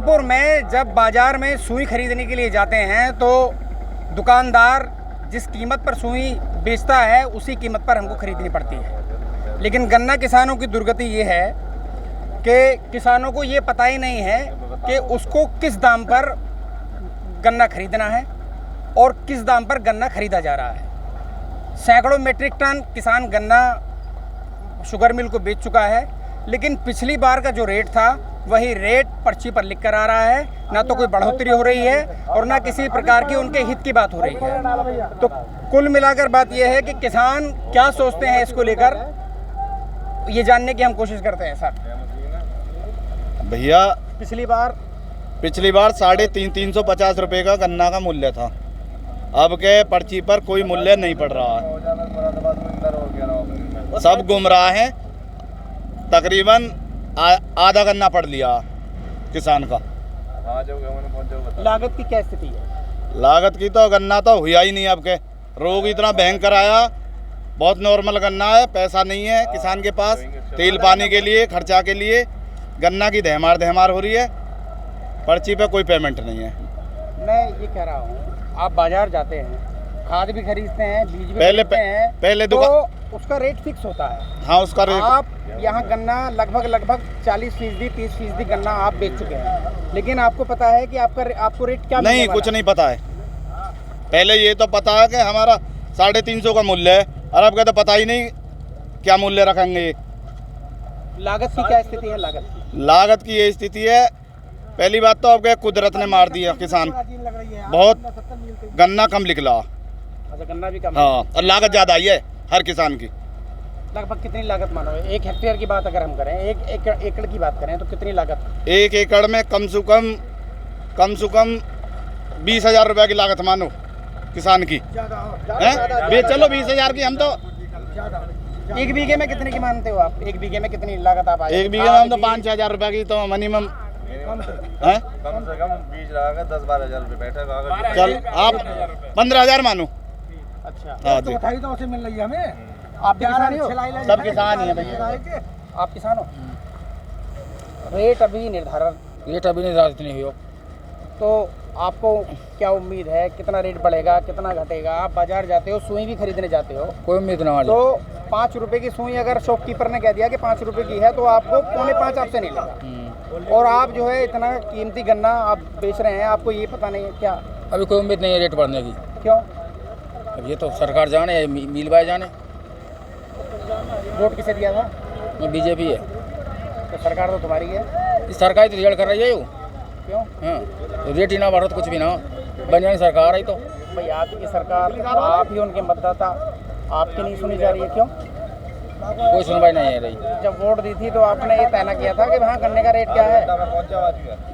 शाहपुर में जब बाज़ार में सुई खरीदने के लिए जाते हैं तो दुकानदार जिस कीमत पर सुई बेचता है उसी कीमत पर हमको खरीदनी पड़ती है। लेकिन गन्ना किसानों की दुर्गति ये है कि किसानों को ये पता ही नहीं है कि उसको किस दाम पर गन्ना खरीदना है और किस दाम पर गन्ना खरीदा जा रहा है। सैकड़ों मीट्रिक टन किसान गन्ना शुगर मिल को बेच चुका है, लेकिन पिछली बार का जो रेट था वही रेट पर्ची पर लिख कर आ रहा है। ना तो कोई बढ़ोतरी हो रही है और ना किसी प्रकार की उनके हित की बात हो रही है। तो कुल मिलाकर बात यह है कि किसान क्या सोचते हैं इसको लेकर, ये जानने की हम कोशिश करते हैं। सर भैया पिछली बार 350 रुपये का गन्ना का मूल्य था, अब के पर्ची पर कोई मूल्य नहीं पड़ रहा है, सब गुम रहा है। तकरीबन आधा गन्ना पड़ लिया किसान का। लागत की क्या स्थिति है? लागत की तो गन्ना तो हुआ ही नहीं, अब के रोग इतना भयंकर आया। बहुत नॉर्मल गन्ना है, पैसा नहीं है किसान के पास तेल पानी के लिए, खर्चा के लिए। गन्ना की दहमार हो रही है, पर्ची पे कोई पेमेंट नहीं है। मैं ये कह रहा हूँ, आप बाजार जाते हैं, खाद भी खरीदते हैं, बीज भी खरीदते हैं, पहले तो उसका रेट फिक्स होता है। हाँ, उसका रेट। आप यहाँ गन्ना लगभग 40% 30% गन्ना आप बेच चुके हैं, लेकिन आपको पता है कि आपको रेट क्या नहीं, कुछ नहीं पता है। पहले ये तो पता है कि हमारा 350 का मूल्य है, और अब का तो पता ही नहीं क्या मूल्य रखेंगे। लागत की क्या स्थिति है? लागत की ये स्थिति है, पहली बात तो अब कुदरत ने मार दिया किसान, बहुत गन्ना कम निकला। अच्छा, गन्ना भी कम। हाँ, और लागत ज़्यादा आई है हर किसान की। लगभग कितनी लागत मानो? 1 हेक्टेयर की बात अगर हम करें, 1 एकड़ की बात करें तो कितनी लागत? 1 एकड़ में कम से कम 20,000 रुपये की लागत मानो किसान की। चलो 20,000 की, हम तो 1 बीघे में कितने की मानते हो आप? 1 बीघे में कितनी लागत आप? 1 बीघे में हम तो 5-6 रुपये की तो मिनिमम कम से कम बीज लगा 10-12 हज़ार रुपये बैठेगा। चल आप 15,000 मानो। अच्छा, हाँ तो बधाई तो उसे मिल रही है हमें। आप भी किसान ही हो? सब किसान ही है भैया। आप किसान हो? रेट अभी निर्धारित नहीं हुआ, तो आपको क्या उम्मीद है? कितना रेट बढ़ेगा, कितना घटेगा? आप बाजार जाते हो, सुई भी खरीदने जाते हो, कोई उम्मीद ना। तो 5 रुपए की सुई अगर शॉपकीपर ने कह दिया कि 5 रुपए की है, तो आपको 4.25 आपसे नहीं लेगा। और आप जो है इतना कीमती गन्ना आप बेच रहे हैं, आपको ये पता नहीं है क्या? अभी कोई उम्मीद नहीं है रेट बढ़ने की। क्यों? अब ये तो सरकार जाने, मिल भाई जाने। वोट किसे दिया था? बीजेपी है तो सरकार तो तुम्हारी है। इस सरकार तो रिजल्ट कर रही है वो। क्यों? हाँ, तो रेट ही ना बढ़ो तो कुछ भी ना बन जाए सरकार आई तो। भाई आपकी सरकार, आप ही उनके मतदाता, आपकी नहीं सुनी जा रही है, क्यों? कोई सुनवाई नहीं है रही। जब वोट दी थी तो आपने ये तय किया था कि वहाँ गन्ने का रेट क्या है?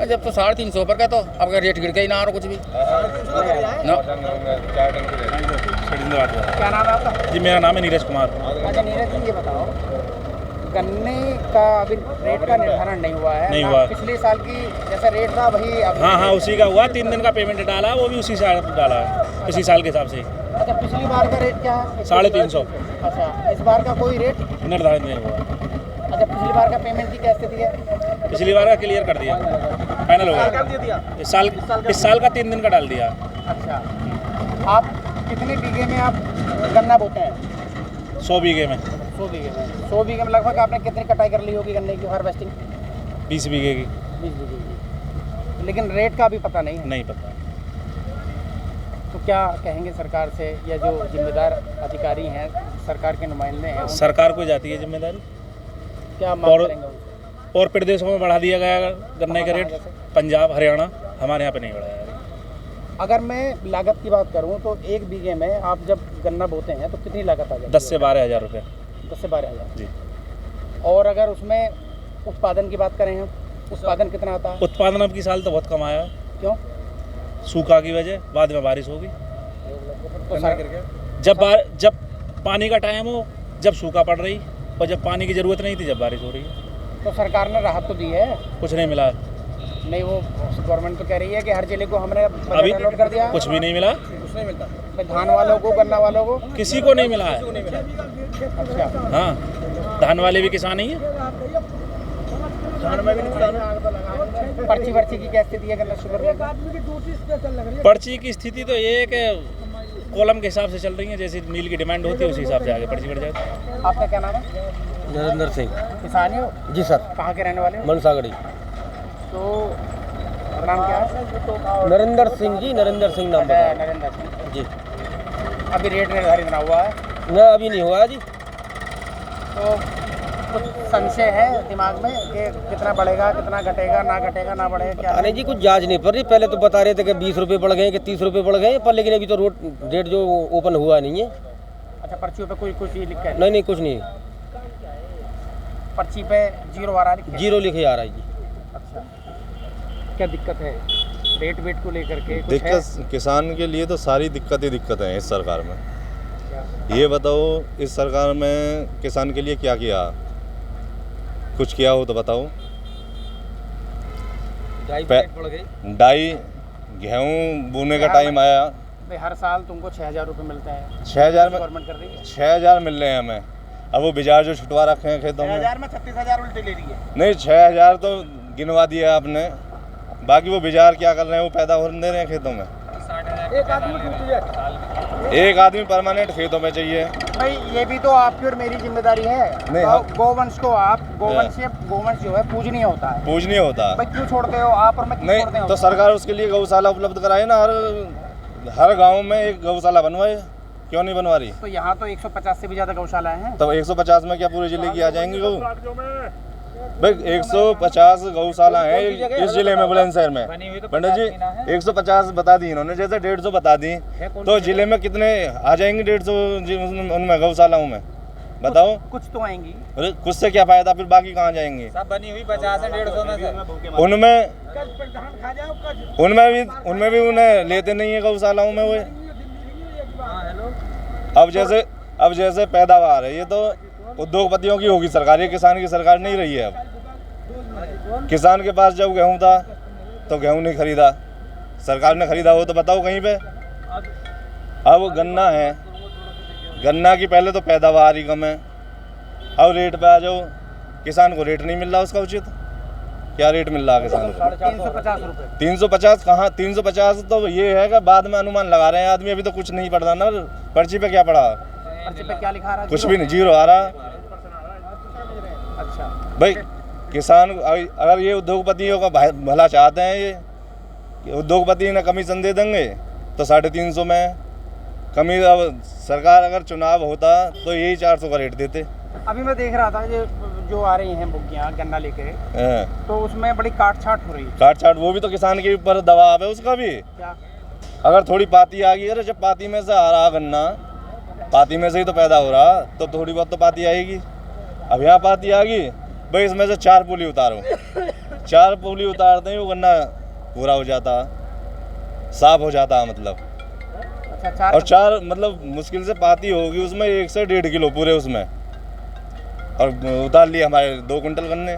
जब तो 350 पर का, तो अब का रेट गिर के ही ना आ रहा कुछ भी ना। क्या नाम है आपका? जी, मेरा नाम है नीरज कुमार। अच्छा नीरज जी, ये बताओ, गन्ने का अभी रेट का निर्धारण नहीं हुआ है? नहीं हुआ। पिछले साल की जैसा रेट था वही? हाँ, उसी का हुआ। 3 दिन का पेमेंट डाला, वो भी उसी साल डाला है, इसी साल के हिसाब से। अच्छा, पिछली बार का रेट क्या है? 350। अच्छा, इस बार का कोई रेट निर्धारित नहीं हुआ। अच्छा, पिछली बार का पेमेंट की क्या स्थिति है? पिछली बार का क्लियर कर दिया, फाइनल हो गया। इस साल का 3 दिन का डाल दिया। अच्छा, आप कितने बीघे में आप गन्ना बोते हैं? 100 बीघे में। 100 बीघे में। 100 बीघे में लगभग आपने कितनी कटाई कर ली होगी गन्ने की, हार्वेस्टिंग? 20 बीघे की। 20 बीघे की। लेकिन रेट का भी पता नहीं है? नहीं पता। तो क्या कहेंगे सरकार से, या जो जिम्मेदार अधिकारी हैं, सरकार के नुमाइंदे हैं, सरकार को जाती है जिम्मेदारी। क्या मांग करेंगे? और प्रदेशों में बढ़ा दिया गया गन्ने का रेट, पंजाब, हरियाणा, हमारे यहाँ पे नहीं बढ़ाया। अगर मैं लागत की बात करूं तो 1 बीघे में आप जब गन्ना बोते हैं तो कितनी लागत आ जाती है? 10 से 12 हज़ार रुपये। 10 से 12 हज़ार जी। और अगर उसमें उत्पादन की बात करें हम, उत्पादन कितना आता है? उत्पादन अब की साल तो बहुत कम आया। क्यों? सूखा की वजह, बाद में बारिश होगी। तो जब पानी का टाइम हो, जब सूखा पड़ रही, और जब पानी की ज़रूरत नहीं थी, जब बारिश हो रही है। तो सरकार ने राहत तो दी है? कुछ नहीं मिला। नहीं, वो गवर्नमेंट तो कह रही है कि हर जिले को हमने अभी अलॉट कर दिया। कुछ भी नहीं मिला। कुछ नहीं मिलता? धान वालों को, गन्ना वालों को, किसी को नहीं मिला है। अच्छा, हाँ, धान वाले भी किसान ही हैं। पर्ची वर्ची की क्या स्थिति है गन्ना शुगर में? पर्ची की स्थिति तो ये है कि कॉलम के हिसाब से चल रही है, जैसे मिल की डिमांड होती है उसी हिसाब से आगे पर्ची बढ़ जाती है। आपका क्या नाम है? नरेंद्र सिंह। किसान ही हो? जी सर। कहाँ के रहने वाले हो? मनसागढ़ी। तो नाम क्या है? नरेंद्र सिंह जी, नरेंद्र सिंह नाम बताया। नरेंद्र सिंह जी। अभी रेट निर्धारित ना हुआ है न अभी नहीं हुआ जी। तो कुछ संशय है दिमाग में कि कितना बढ़ेगा, कितना घटेगा, ना घटेगा, ना बढ़ेगा, क्या अरे जी कुछ जांच नहीं पड़ रही। पहले तो बता रहे थे कि 20 रुपये बढ़ गए कि 30 रुपये बढ़ गए, पर लेकिन अभी तो रेट जो ओपन हुआ नहीं है। अच्छा, पर्चियों पे कोई कुछ ही लिखा है? नहीं कुछ नहीं, पर्ची पे जीरो आ रहा है? जीरो लिखे आ रहा है जी। अच्छा, क्या दिक्कत है रेट वेट को लेकर के? कुछ है? दिक्कत किसान के लिए तो सारी दिक्कतें हैं इस सरकार में। ये बताओ इस सरकार में किसान के लिए क्या किया? कुछ किया हो तो बताओ। डाई गेहूँ बोने का टाइम आया, भाई हर साल तुमको 6,000 रुपये मिलता है, 6,000 में गवर्नमेंट कर रही है। 6,000 मिल रहे हैं हमें। अब वो बाजार जो छुटवा रखे हैं खेतों में, 6,000 में 36,000 उल्टे ले रही है। नहीं 6,000 तो गिनवा दिया आपने, बाकी वो बाजार क्या कर रहे हैं, वो पैदा होने दे रहे हैं खेतों में। एक आदमी परमानेंट खेतों में चाहिए। भाई ये भी तो आपकी और मेरी जिम्मेदारी है। नहीं, गोवंश को आप गोवंश जो है पूजनीय होता है, पूजनीय होता भाई क्यों छोड़ते हो आप और मैं क्यों छोड़ते नहीं, हो? तो सरकार उसके लिए गौशाला उपलब्ध कराए ना, हर गांव में एक गौशाला बनवाए, क्यों नहीं बनवा रही? तो यहाँ तो 150 से भी ज्यादा गौशालाएं हैं। तो 150 में क्या पूरे जिले की आ जाएंगी गौ? भाई 150 गौशाला है इस जिले में, बुलंदशहर में। पंडित जी 150 बता दी इन्होंने, जैसे 150 बता दी, तो जिले में कितने आ जाएंगे? 150 उनमें गौशालाओं में बताओ। कुछ तो आएंगी। अरे कुछ से क्या फायदा, फिर बाकी कहाँ जाएंगे? सब बनी हुई 50 से 150 में से। उनमें भी उन्हें लेते नहीं है गौशालाओं में वो। अब जैसे पैदावार है, ये तो उद्योगपतियों की होगी सरकार, ये किसान की सरकार नहीं रही है। अब किसान के पास जब गेहूँ था तो गेहूँ नहीं खरीदा, सरकार ने खरीदा हो तो बताओ कहीं पे। अब गन्ना है, गन्ना की पहले तो पैदावार ही कम है, अब रेट पे आ जाओ, किसान को रेट नहीं मिल रहा उसका उचित। क्या रेट मिल रहा है किसान को? 350 रुपये। 350 कहाँ? 350 तो ये है कि बाद में अनुमान लगा रहे हैं आदमी, अभी तो कुछ नहीं पड़ रहा ना। पर्ची पे क्या पड़ा? पर्ची पे क्या लिखा रहा है? कुछ भी नहीं, जीरो आ रहा। अच्छा भाई किसान अगर ये उद्योगपतियों का भला चाहते हैं, ये उद्योगपति ने कमीशन दे देंगे तो 350 में कमी। अब सरकार अगर चुनाव होता तो यही 400 का रेट देते। अभी मैं देख रहा था जो आ रही हैं बुग्गियाँ गन्ना लेके, तो उसमें बड़ी काट छाट हो रही है। काट छाट, वो भी तो किसान के ऊपर दबाव है उसका भी। क्या? अगर थोड़ी पाती आ गई, अरे जब पाती में से आ रहा गन्ना, पाती में से ही तो पैदा हो रहा, तो थोड़ी बहुत तो पाती आएगी। अब यहाँ पाती आ गई, भाई इसमें से 4 पूली उतारो, 4 पूली उतारते ही वो गन्ना पूरा हो जाता, साफ हो जाता मतलब। अच्छा, और 4 मतलब मुश्किल से पाती होगी उसमें 1 से 1.5 किलो पूरे उसमें, और उतार लिए हमारे 2 कुंटल गन्ने।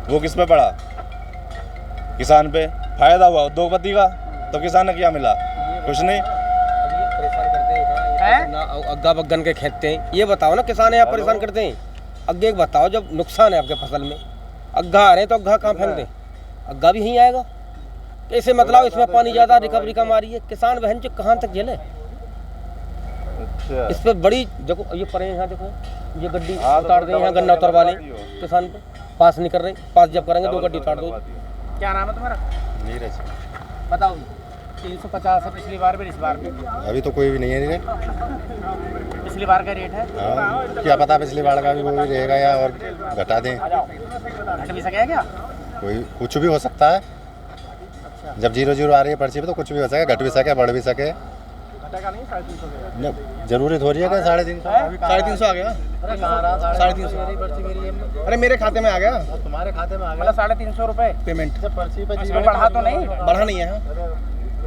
वो किस पे पड़ा? किसान पे। फायदा हुआ उद्योगपति का, तो किसान ने क्या मिला? कुछ नहीं। अग्गा बग्गन के खेत हैं, ये बताओ ना, किसान यहाँ परेशान करते हैं। अग्गे एक बताओ, जब नुकसान है आपके फसल में, अग्गा आ रहे हैं तो अग्गा कहाँ फेंक दें? अग्गा भी यहीं आएगा। कैसे मतलब इसमें पानी ज़्यादा, रिकवरी कम आ रही है, किसान बहन जो कहाँ तक झेले? इस पर बड़ी देखो, ये परे यहाँ देखो, ये गड्डी उतार दें, यहाँ गन्ना उतरवा लें, किसान पे पास नहीं कर रहे। पास जब करेंगे 2 गड्डी उतार दो। क्या नाम है तुम्हारा? नीरज। बताओ। 350 है पिछली बार भी, इस बार भी? अभी तो कोई भी नहीं है रेट। पिछली बार का रेट है? हाँ, क्या पता पिछली बार का भी वो भी रहेगा या और घटा दें। घट भी सकेगा क्या? कोई कुछ भी हो सकता है। जब 0-0 आ रही है पर्ची पे तो कुछ भी हो सके, घट भी सके, बढ़ भी सके। घटेगा नहीं? 350 जरूरी थोड़ी है कि 350। 350 आ गया। 350। अरे मेरे खाते में आ गया। तुम्हारे खाते में आ मतलब 350 रुपये पेमेंट। पर्ची पे इसमें बढ़ा तो नहीं? बढ़ा नहीं है।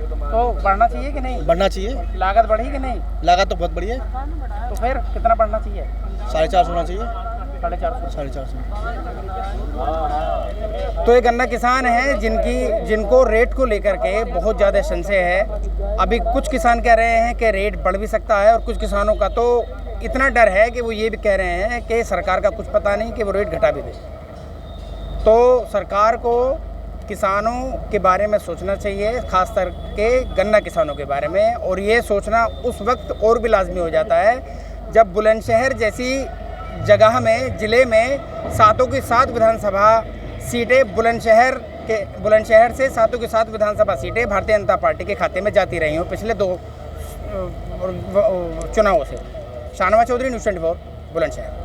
तो बढ़ना चाहिए कि नहीं? बढ़ना चाहिए। लागत बढ़ी कि नहीं? लागत तो बहुत बड़ी है। तो फिर कितना बढ़ना चाहिए? 450 होना चाहिए। 450। 450। तो ये गन्ना किसान हैं जिनको रेट को लेकर के बहुत ज़्यादा संशय है। अभी कुछ किसान कह रहे हैं कि रेट बढ़ भी सकता है, और कुछ किसानों का तो इतना डर है कि वो ये भी कह रहे हैं कि सरकार का कुछ पता नहीं कि वो रेट घटा भी दे। तो सरकार को किसानों के बारे में सोचना चाहिए, खास करके गन्ना किसानों के बारे में। और ये सोचना उस वक्त और भी लाजमी हो जाता है जब बुलंदशहर जैसी जगह में, ज़िले में 7 की 7 विधानसभा सीटें बुलंदशहर से 7 की 7 विधानसभा सीटें भारतीय जनता पार्टी के खाते में जाती रही हूँ पिछले 2 चुनावों से। शाहनवाज चौधरी, न्यूज़ 24, बुलंदशहर।